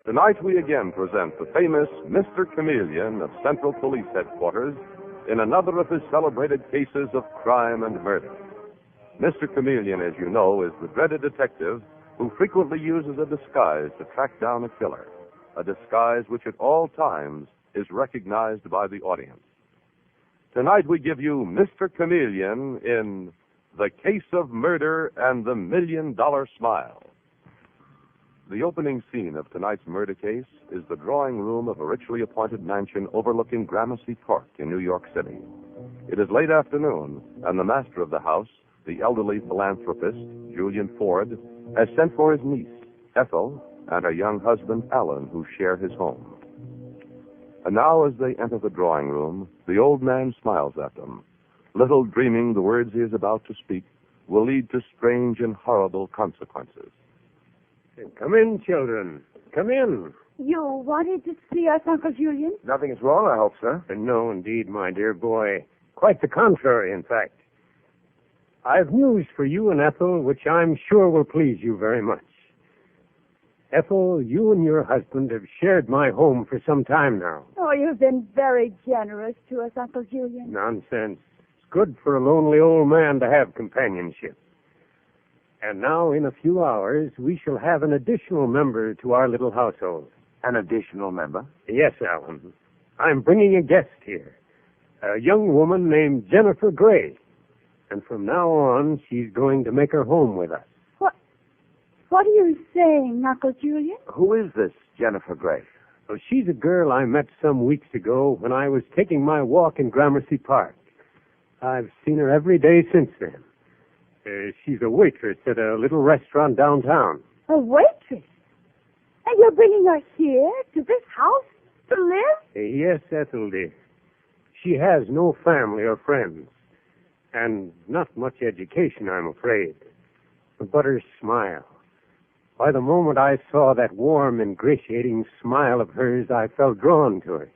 Tonight we again present the famous Mr. Chameleon of Central Police Headquarters in another of his celebrated cases of crime and murder. Mr. Chameleon, as you know, is the dreaded detective who frequently uses a disguise to track down a killer, a disguise which at all times is recognized by the audience. Tonight we give you Mr. Chameleon in The Case of Murder and the $1 Million Smile. The opening scene of tonight's murder case is the drawing room of a richly appointed mansion overlooking Gramercy Park in New York City. It is late afternoon, and the master of the house, the elderly philanthropist, Julian Ford, has sent for his niece, Ethel, and her young husband, Alan, who share his home. And now, as they enter the drawing room, the old man smiles at them, little dreaming the words he is about to speak will lead to strange and horrible consequences. Come in, children. Come in. You wanted to see us, Uncle Julian? Nothing is wrong, I hope, sir. No, indeed, my dear boy. Quite the contrary, in fact. I've news for you and Ethel, which I'm sure will please you very much. Ethel, you and your husband have shared my home for some time now. Oh, you've been very generous to us, Uncle Julian. Nonsense. It's good for a lonely old man to have companionship. And now, in a few hours, we shall have an additional member to our little household. An additional member? Yes, Alan. I'm bringing a guest here. A young woman named Jennifer Gray. And from now on, she's going to make her home with us. What are you saying, Uncle Julian? Who is this Jennifer Gray? Well, she's a girl I met some weeks ago when I was taking my walk in Gramercy Park. I've seen her every day since then. She's a waitress at a little restaurant downtown. A waitress? And you're bringing her here to this house to live? Yes, Ethel, dear. She has no family or friends. And not much education, I'm afraid. But her smile. By the moment I saw that warm, ingratiating smile of hers, I felt drawn to her.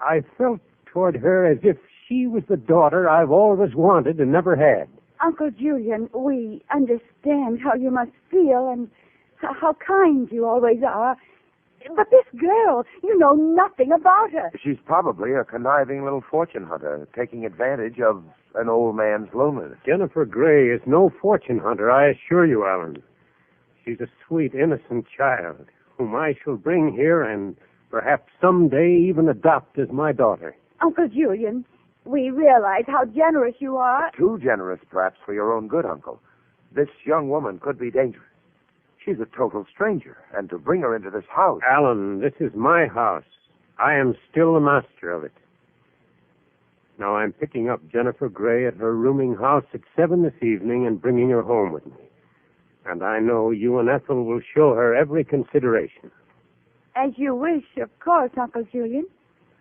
I felt toward her as if she was the daughter I've always wanted and never had. Uncle Julian, we understand how you must feel and how kind you always are. But this girl, you know nothing about her. She's probably a conniving little fortune hunter, taking advantage of an old man's loneliness. Jennifer Gray is no fortune hunter, I assure you, Alan. She's a sweet, innocent child, whom I shall bring here and perhaps someday even adopt as my daughter. Uncle Julian, we realize how generous you are. Too generous, perhaps, for your own good, Uncle. This young woman could be dangerous. She's a total stranger, and to bring her into this house... Alan, this is my house. I am still the master of it. Now, I'm picking up Jennifer Gray at her rooming house at 7 this evening and bringing her home with me. And I know you and Ethel will show her every consideration. As you wish, of course, Uncle Julian.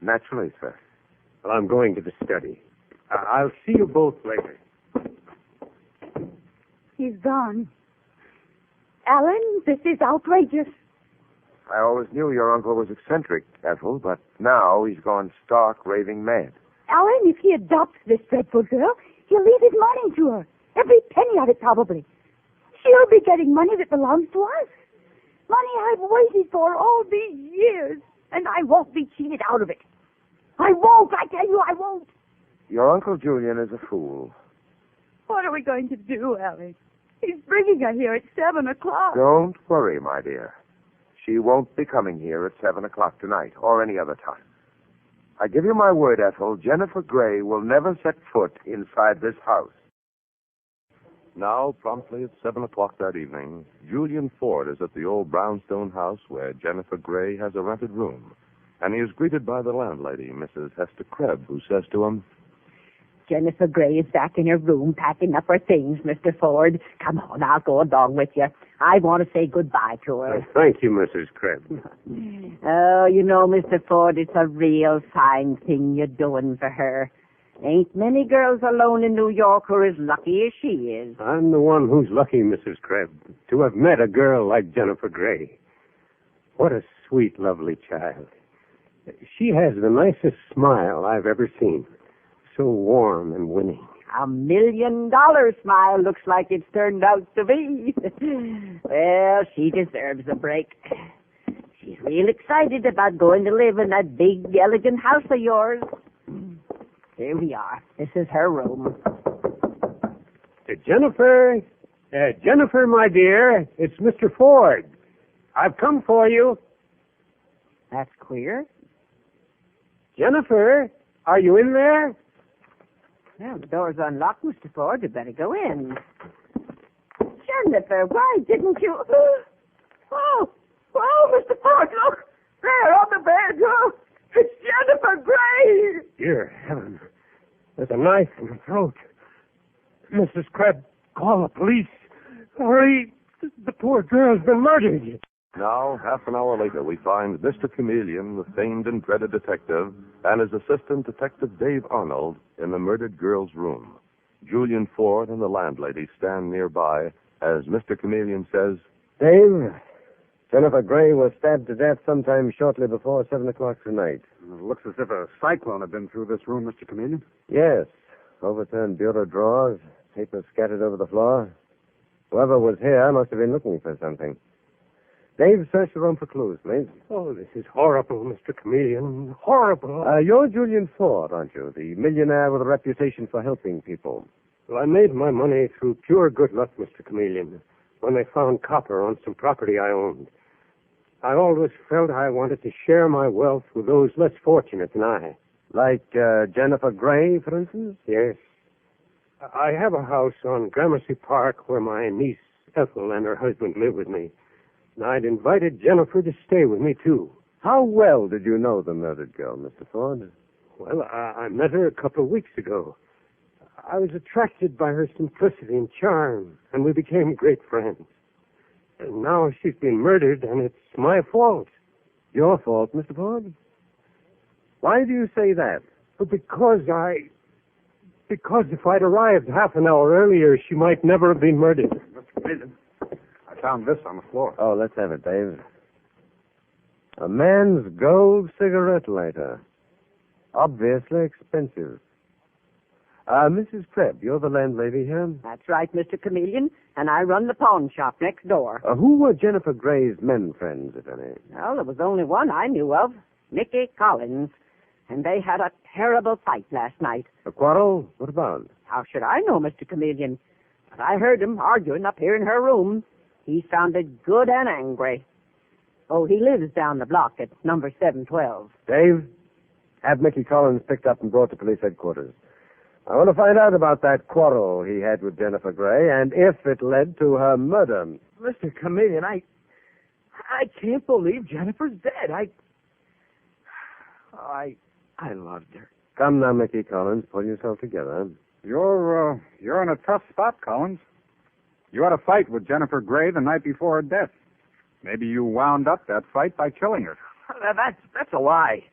Naturally, sir. Well, I'm going to the study. I'll see you both later. He's gone. Alan, this is outrageous. I always knew your uncle was eccentric, Ethel, but now he's gone stark, raving mad. Alan, if he adopts this dreadful girl, he'll leave his money to her. Every penny of it, probably. She'll be getting money that belongs to us. Money I've waited for all these years, and I won't be cheated out of it. I won't, I tell you, I won't. Your Uncle Julian is a fool. What are we going to do, Alan? He's bringing her here at 7 o'clock. Don't worry, my dear. She won't be coming here at 7 o'clock tonight or any other time. I give you my word, Ethel, Jennifer Gray will never set foot inside this house. Now, promptly at 7 o'clock that evening, Julian Ford is at the old brownstone house where Jennifer Gray has a rented room. And he is greeted by the landlady, Mrs. Hester Krebs, who says to him, Jennifer Gray is back in her room packing up her things, Mr. Ford. Come on, I'll go along with you. I want to say goodbye to her. Thank you, Mrs. Krebs. Oh, you know, Mr. Ford, it's a real fine thing you're doing for her. Ain't many girls alone in New York who are as lucky as she is. I'm the one who's lucky, Mrs. Krebs, to have met a girl like Jennifer Gray. What a sweet, lovely child. She has the nicest smile I've ever seen. So warm and winning. $1 million smile looks like it's turned out to be. Well, she deserves a break. She's real excited about going to live in that big, elegant house of yours. Here we are. This is her room. Jennifer, my dear, it's Mr. Ford. I've come for you. That's queer. Jennifer, are you in there? Well, the door's unlocked, Mr. Ford. You better go in. Jennifer, why didn't you... Oh, Mr. Ford, look. There, on the bed. Oh, it's Jennifer Gray. Dear heaven. There's a knife in her throat. Mrs. Krebs, call the police. Hurry. The poor girl's been murdered. Now, half an hour later, we find Mr. Chameleon, the famed and dreaded detective, and his assistant, Detective Dave Arnold, in the murdered girl's room. Julian Ford and the landlady stand nearby as Mr. Chameleon says, Dave, Jennifer Gray was stabbed to death sometime shortly before 7 o'clock tonight. It looks as if a cyclone had been through this room, Mr. Chameleon. Yes. Overturned bureau drawers, papers scattered over the floor. Whoever was here must have been looking for something. Dave, search the room for clues, please. Oh, this is horrible, Mr. Chameleon. Horrible. You're Julian Ford, aren't you? The millionaire with a reputation for helping people. Well, I made my money through pure good luck, Mr. Chameleon, when they found copper on some property I owned. I always felt I wanted to share my wealth with those less fortunate than I. Like Jennifer Gray, for instance? Yes. I have a house on Gramercy Park where my niece Ethel and her husband live with me. And I'd invited Jennifer to stay with me, too. How well did you know the murdered girl, Mr. Ford? Well, I met her a couple of weeks ago. I was attracted by her simplicity and charm, and we became great friends. And now she's been murdered, and it's my fault. Your fault, Mr. Ford? Why do you say that? Well, because if I'd arrived half an hour earlier, she might never have been murdered. Mr. Chameleon, I found this on the floor. Oh, let's have it, Dave. A man's gold cigarette lighter. Obviously expensive. Mrs. Krebs, you're the landlady here? That's right, Mr. Chameleon, and I run the pawn shop next door. Who were Jennifer Gray's men friends, if any? Well, there was only one I knew of, Mickey Collins, and they had a terrible fight last night. A quarrel? What about? How should I know, Mr. Chameleon? But I heard him arguing up here in her room. He sounded good and angry. Oh, he lives down the block at number 712. Dave, have Mickey Collins picked up and brought to police headquarters. I want to find out about that quarrel he had with Jennifer Gray and if it led to her murder. Mr. Chameleon, I can't believe Jennifer's dead. I loved her. Come now, Mickey Collins, pull yourself together. You're in a tough spot, Collins. You had a fight with Jennifer Gray the night before her death. Maybe you wound up that fight by killing her. That's a lie.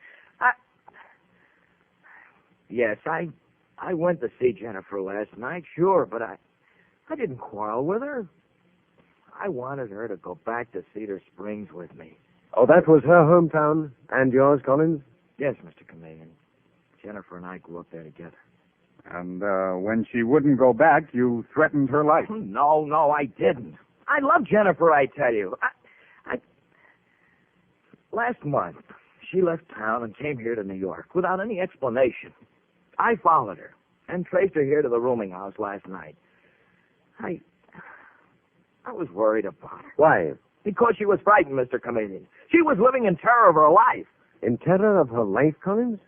I went to see Jennifer last night, sure, but I didn't quarrel with her. I wanted her to go back to Cedar Springs with me. Oh, that was her hometown and yours, Collins? Yes, Mr. Chameleon. Jennifer and I grew up there together. And when she wouldn't go back, you threatened her life. No, I didn't. I love Jennifer, I tell you. Last month, she left town and came here to New York without any explanation. I followed her and traced her here to the rooming house last night. I was worried about her. Why? Because she was frightened, Mr. Chameleon. She was living in terror of her life. In terror of her life, Collins?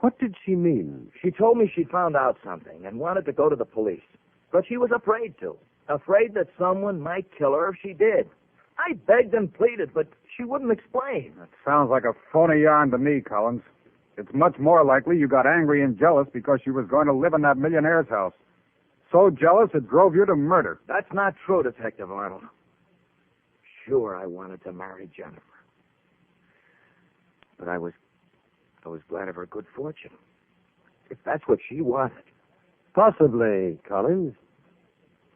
What did she mean? She told me she'd found out something and wanted to go to the police. But she was afraid to. Afraid that someone might kill her if she did. I begged and pleaded, but she wouldn't explain. That sounds like a phony yarn to me, Collins. It's much more likely you got angry and jealous because she was going to live in that millionaire's house. So jealous it drove you to murder. That's not true, Detective Arnold. Sure, I wanted to marry Jennifer. But I was glad of her good fortune. If that's what she wanted. Possibly, Collins.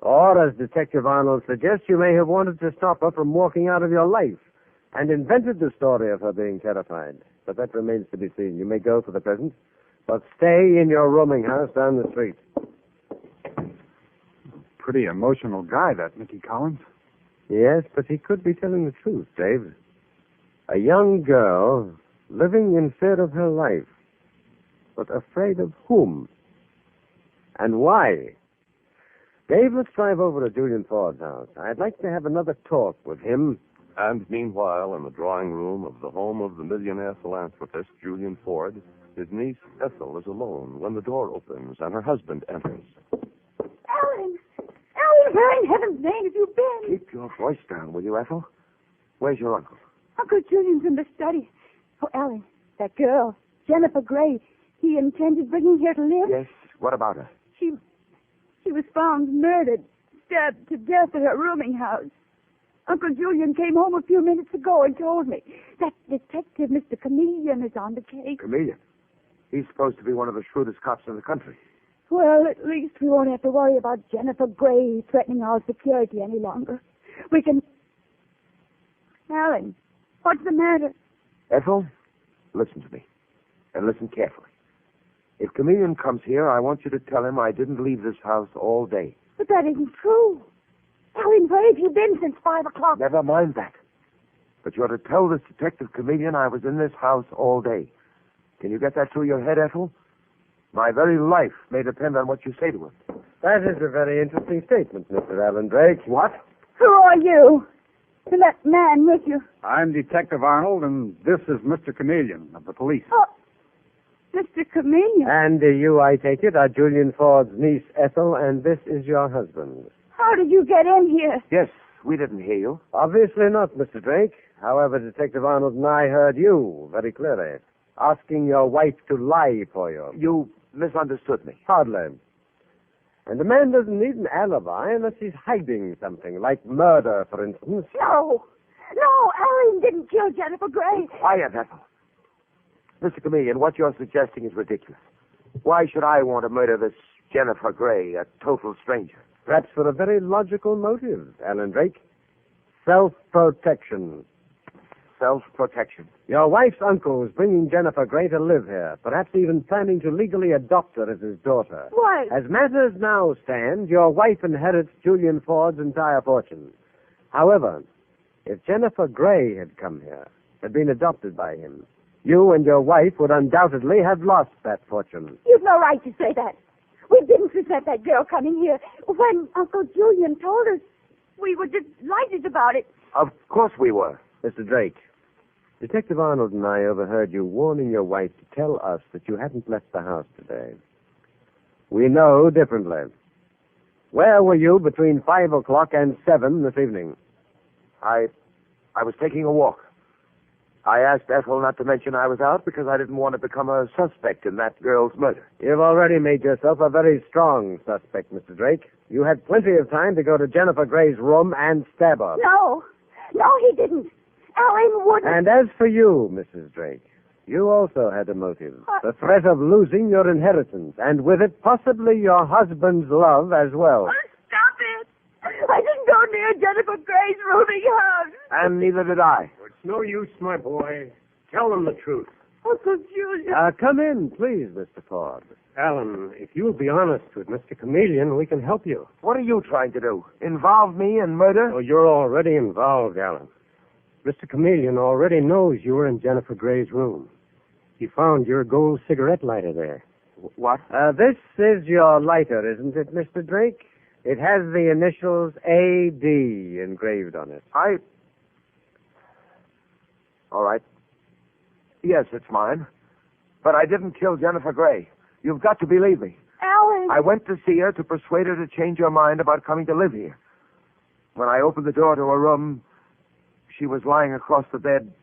Or, as Detective Arnold suggests, you may have wanted to stop her from walking out of your life and invented the story of her being terrified. But that remains to be seen. You may go for the present, but stay in your rooming house down the street. Pretty emotional guy, that Mickey Collins. Yes, but he could be telling the truth, Dave. A young girl living in fear of her life. But afraid of whom? And why? Dave, let's drive over to Julian Ford's house. I'd like to have another talk with him. And meanwhile, in the drawing room of the home of the millionaire philanthropist, Julian Ford, his niece, Ethel, is alone when the door opens and her husband enters. Alan! Alan, where in heaven's name have you been? Keep your voice down, will you, Ethel? Where's your uncle? Uncle Julian's in the study. Oh, Alan, that girl, Jennifer Gray, he intended bringing here to live? Yes, what about her? She was found murdered, stabbed to death at her rooming house. Uncle Julian came home a few minutes ago and told me that detective, Mr. Chameleon, is on the case. Chameleon? He's supposed to be one of the shrewdest cops in the country. Well, at least we won't have to worry about Jennifer Gray threatening our security any longer. We can... Alan, what's the matter? Ethel, listen to me. And listen carefully. If Chameleon comes here, I want you to tell him I didn't leave this house all day. But that isn't true. Alan, where have you been since 5 o'clock? Never mind that. But you're to tell this detective Chameleon I was in this house all day. Can you get that through your head, Ethel? My very life may depend on what you say to him. That is a very interesting statement, Mr. Alan Drake. What? Who are you? And that man with you? I'm Detective Arnold, and this is Mr. Chameleon of the police. Oh, Mr. Chameleon. And you, I take it, are Julian Ford's niece, Ethel, and this is your husband. How did you get in here? Yes, we didn't hear you. Obviously not, Mr. Drake. However, Detective Arnold and I heard you very clearly, asking your wife to lie for you. You misunderstood me. Hardly. And a man doesn't need an alibi unless he's hiding something, like murder, for instance. No, Alan didn't kill Jennifer Gray. Quiet, Ethel. Mr. Chameleon, what you're suggesting is ridiculous. Why should I want to murder this Jennifer Gray, a total stranger? Perhaps for a very logical motive, Alan Drake. Self-protection. Self-protection. Your wife's uncle is bringing Jennifer Gray to live here, perhaps even planning to legally adopt her as his daughter. Why? As matters now stand, your wife inherits Julian Ford's entire fortune. However, if Jennifer Gray had come here, had been adopted by him, you and your wife would undoubtedly have lost that fortune. You've no right to say that. We didn't resent that girl coming here. When Uncle Julian told us, we were delighted about it. Of course we were. Mr. Drake, Detective Arnold and I overheard you warning your wife to tell us that you hadn't left the house today. We know differently. Where were you between 5 o'clock and 7 this evening? I was taking a walk. I asked Ethel not to mention I was out because I didn't want to become a suspect in that girl's murder. You've already made yourself a very strong suspect, Mr. Drake. You had plenty of time to go to Jennifer Gray's room and stab her. No, he didn't. Alan wouldn't. And as for you, Mrs. Drake, you also had a motive. The threat of losing your inheritance, and with it possibly your husband's love as well. Oh, stop it. I didn't go near Jennifer Gray's rooming house. And neither did I. It's no use, my boy. Tell them the truth. Uncle Julian. Come in, please, Mr. Ford. Alan, if you'll be honest with Mr. Chameleon, we can help you. What are you trying to do? Involve me in murder? Oh, you're already involved, Alan. Mr. Chameleon already knows you were in Jennifer Gray's room. He found your gold cigarette lighter there. What? This is your lighter, isn't it, Mr. Drake? It has the initials A.D. engraved on it. All right. Yes, it's mine. But I didn't kill Jennifer Gray. You've got to believe me. Alan. I went to see her to persuade her to change her mind about coming to live here. When I opened the door to her room, she was lying across the bed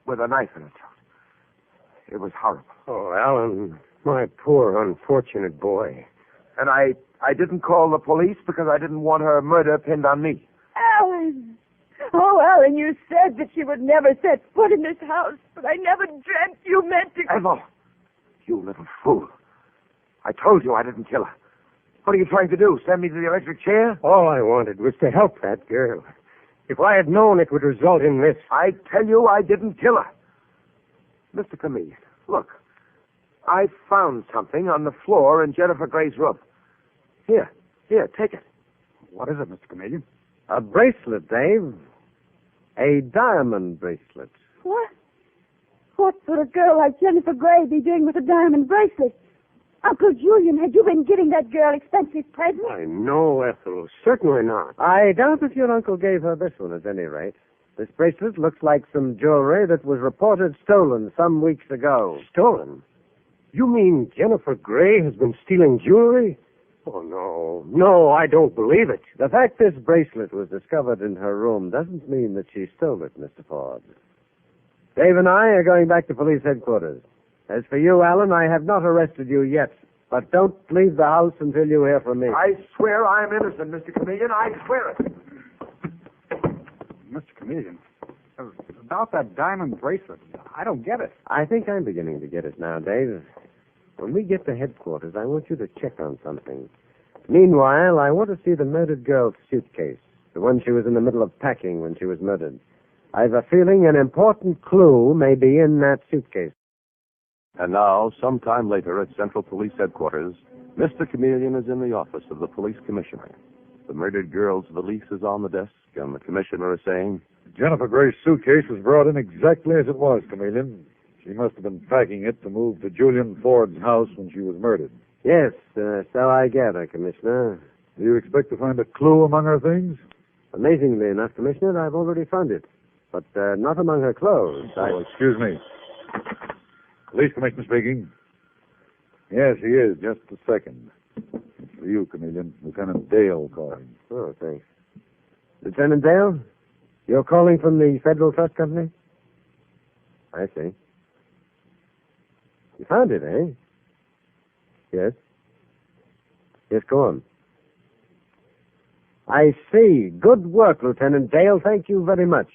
with a knife in her throat. It was horrible. Oh, Alan, my poor, unfortunate boy. And I didn't call the police because I didn't want her murder pinned on me. Alan. Oh, Alan, you said that she would never set foot in this house, but I never dreamt you meant to... Ethel, you little fool. I told you I didn't kill her. What are you trying to do, send me to the electric chair? All I wanted was to help that girl. If I had known it would result in this... I tell you I didn't kill her. Mr. Chameleon, look. I found something on the floor in Jennifer Gray's room. Here, take it. What is it, Mr. Chameleon? A bracelet, Dave. A diamond bracelet. What? What would a girl like Jennifer Gray be doing with a diamond bracelet? Uncle Julian, had you been giving that girl expensive presents? Why, no, Ethel. Certainly not. I doubt if your uncle gave her this one, at any rate. This bracelet looks like some jewelry that was reported stolen some weeks ago. Stolen? You mean Jennifer Gray has been stealing jewelry? Oh, no. No, I don't believe it. The fact this bracelet was discovered in her room doesn't mean that she stole it, Mr. Ford. Dave and I are going back to police headquarters. As for you, Alan, I have not arrested you yet. But don't leave the house until you hear from me. I swear I'm innocent, Mr. Chameleon. I swear it. Mr. Chameleon, about that diamond bracelet, I don't get it. I think I'm beginning to get it now, Dave. When we get to headquarters, I want you to check on something. Meanwhile, I want to see the murdered girl's suitcase, the one she was in the middle of packing when she was murdered. I've a feeling an important clue may be in that suitcase. And now, sometime later at Central Police Headquarters, Mr. Chameleon is in the office of the police commissioner. The murdered girl's valise is on the desk, and the commissioner is saying, Jennifer Gray's suitcase was brought in exactly as it was, Chameleon. She must have been packing it to move to Julian Ford's house when she was murdered. Yes, so I gather, Commissioner. Do you expect to find a clue among her things? Amazingly enough, Commissioner, I've already found it. But not among her clothes. Oh, excuse me. Police Commissioner speaking. Yes, he is. Just a second. It's for you, Chameleon. Lieutenant Dale calling. Oh, thanks. Lieutenant Dale? You're calling from the Federal Trust Company? I see. You found it, eh? Yes. Yes, go on. I see. Good work, Lieutenant Dale. Thank you very much.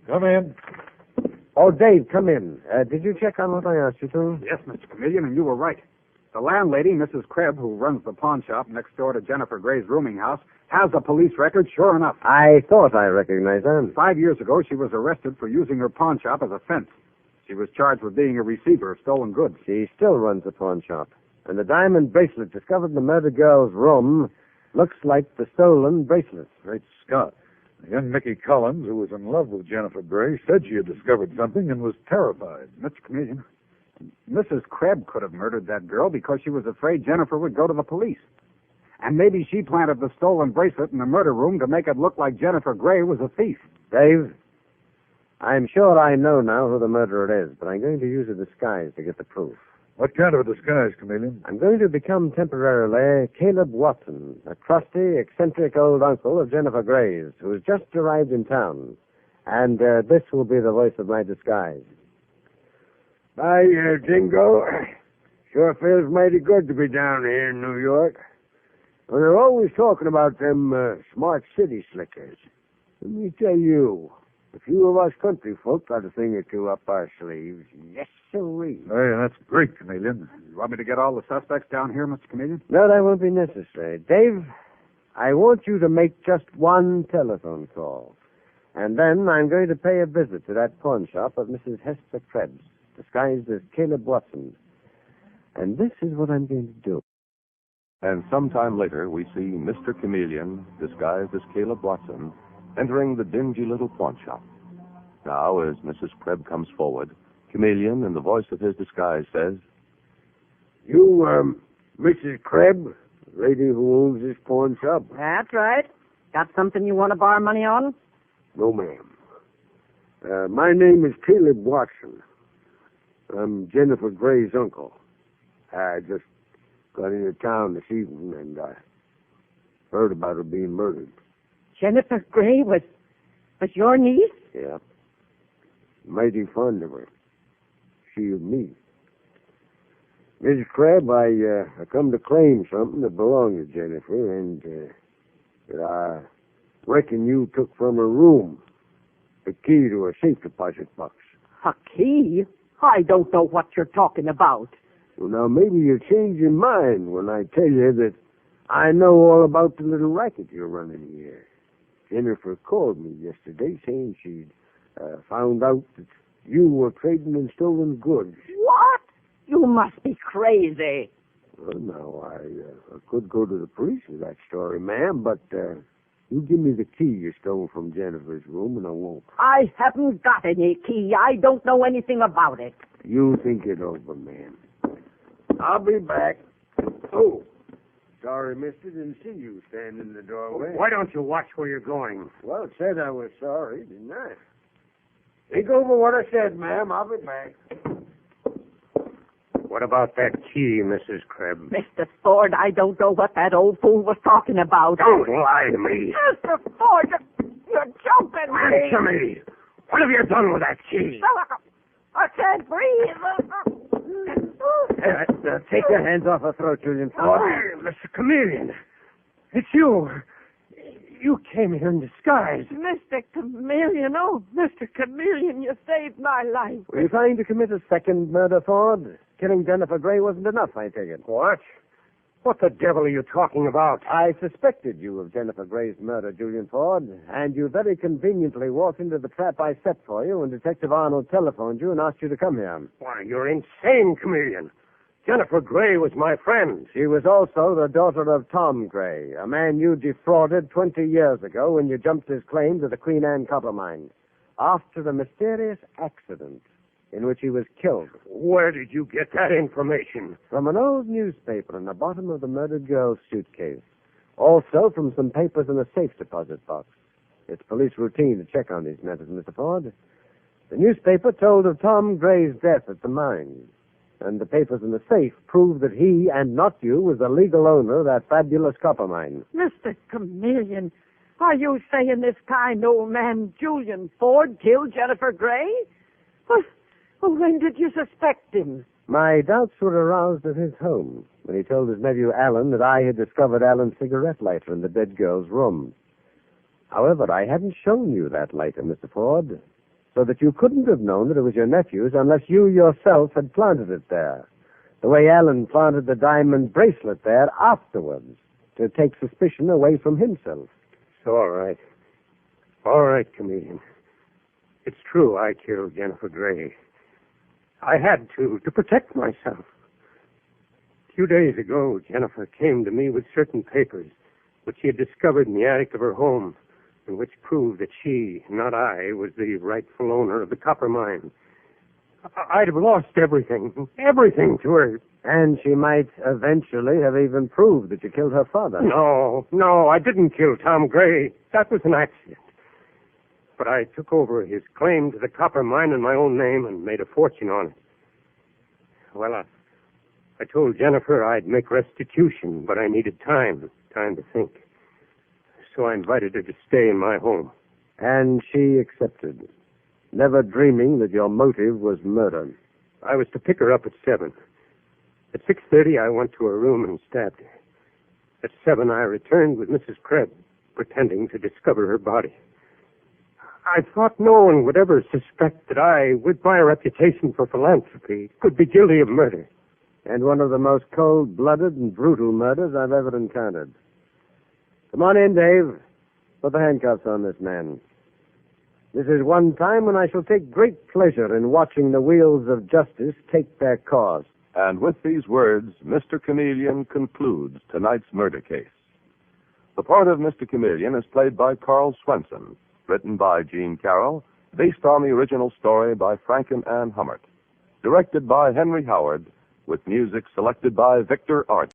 Come in. Oh, Dave, come in. Did you check on what I asked you to? Yes, Mr. Chameleon, and you were right. The landlady, Mrs. Krebs, who runs the pawn shop next door to Jennifer Gray's rooming house, has a police record, sure enough. I thought I recognized her. 5 years ago, she was arrested for using her pawn shop as a fence. She was charged with being a receiver of stolen goods. She still runs the pawn shop. And the diamond bracelet discovered in the murdered girl's room looks like the stolen bracelet. Great Scott. Young Mickey Collins, who was in love with Jennifer Gray, said she had discovered something and was terrified. Mr. Chameleon, Mrs. Krebs could have murdered that girl because she was afraid Jennifer would go to the police. And maybe she planted the stolen bracelet in the murder room to make it look like Jennifer Gray was a thief. Dave, I'm sure I know now who the murderer is, but I'm going to use a disguise to get the proof. What kind of a disguise, Chameleon? I'm going to become temporarily Caleb Watson, a crusty, eccentric old uncle of Jennifer Gray's, who has just arrived in town. And this will be the voice of my disguise. Hi, Dingo. Sure feels mighty good to be down here in New York. Well, they're always talking about them smart city slickers. Let me tell you, a few of us country folk got a thing or two up our sleeves. Yes, sirree. Hey, that's great, Chameleon. You want me to get all the suspects down here, Mr. Chameleon? No, that won't be necessary. Dave, I want you to make just one telephone call. And then I'm going to pay a visit to that pawn shop of Mrs. Hester Krebs, disguised as Caleb Watson. And this is what I'm going to do. And sometime later, we see Mr. Chameleon, disguised as Caleb Watson, entering the dingy little pawn shop. Now, as Mrs. Krebs comes forward, Chameleon, in the voice of his disguise, says, You, Mrs. Krebs, lady who owns this pawn shop? That's right. Got something you want to borrow money on? No, ma'am. My name is Caleb Watson. I'm Jennifer Gray's uncle. I just got into town this evening and I heard about her being murdered. Jennifer Gray was your niece? Yeah. Mighty fond of her. She of me. Mrs. Krebs, I come to claim something that belonged to Jennifer and that I reckon you took from her room. The key to a safe deposit box. A key? I don't know what you're talking about. Well, now, maybe you'll change your mind when I tell you that I know all about the little racket you're running here. Jennifer called me yesterday saying she'd found out that you were trading in stolen goods. What? You must be crazy. Well, now, I could go to the police with that story, ma'am, but You give me the key you stole from Jennifer's room, and I won't. I haven't got any key. I don't know anything about it. You think it over, man. I'll be back. Oh, sorry, mister. Didn't see you standing in the doorway. Why don't you watch where you're going? Well, it said I was sorry, didn't I? Think over what I said, ma'am. I'll be back. What about that key, Mrs. Krebs? Mr. Ford, I don't know what that old fool was talking about. Don't lie to me. Mr. Ford, you're joking me. Answer me. What have you done with that key? I can't breathe. Take your hands off her throat, Julian Ford. Oh, Mr. Chameleon. It's you. You came here in disguise. Mr. Chameleon, oh, Mr. Chameleon, you saved my life. Were you trying to commit a second murder, Ford? Killing Jennifer Gray wasn't enough, I take it. What? What the devil are you talking about? I suspected you of Jennifer Gray's murder, Julian Ford, and you very conveniently walked into the trap I set for you when Detective Arnold telephoned you and asked you to come here. Why, you're insane, Chameleon. Jennifer Gray was my friend. She was also the daughter of Tom Gray, a man you defrauded 20 years ago when you jumped his claim to the Queen Anne copper mine, after a mysterious accident in which he was killed. Where did you get that information? From an old newspaper in the bottom of the murdered girl's suitcase. Also from some papers in a safe deposit box. It's police routine to check on these matters, Mr. Ford. The newspaper told of Tom Gray's death at the mine. And the papers in the safe proved that he, and not you, was the legal owner of that fabulous copper mine. Mr. Chameleon, are you saying this kind old man, Julian Ford, killed Jennifer Gray? Well, when did you suspect him? My doubts were aroused at his home when he told his nephew Alan that I had discovered Alan's cigarette lighter in the dead girl's room. However, I hadn't shown you that lighter, Mr. Ford, so that you couldn't have known that it was your nephew's unless you yourself had planted it there, the way Alan planted the diamond bracelet there afterwards, to take suspicion away from himself. It's all right. All right, Chameleon. It's true I killed Jennifer Gray. I had to protect myself. A few days ago, Jennifer came to me with certain papers which she had discovered in the attic of her home, and which proved that she, not I, was the rightful owner of the copper mine. I'd have lost everything to her. And she might eventually have even proved that you killed her father. No, I didn't kill Tom Gray. That was an accident. But I took over his claim to the copper mine in my own name and made a fortune on it. Well, I told Jennifer I'd make restitution, but I needed time to think. So I invited her to stay in my home. And she accepted, never dreaming that your motive was murder. I was to pick her up at 7. At 6:30, I went to her room and stabbed her. At 7, I returned with Mrs. Krebs, pretending to discover her body. I thought no one would ever suspect that I, with my reputation for philanthropy, could be guilty of murder. And one of the most cold-blooded and brutal murders I've ever encountered. Come on in, Dave. Put the handcuffs on this man. This is one time when I shall take great pleasure in watching the wheels of justice take their course. And with these words, Mr. Chameleon concludes tonight's murder case. The part of Mr. Chameleon is played by Karl Swenson, written by Gene Carroll, based on the original story by Frank and Anne Hummert, directed by Henry Howard, with music selected by Victor Arden.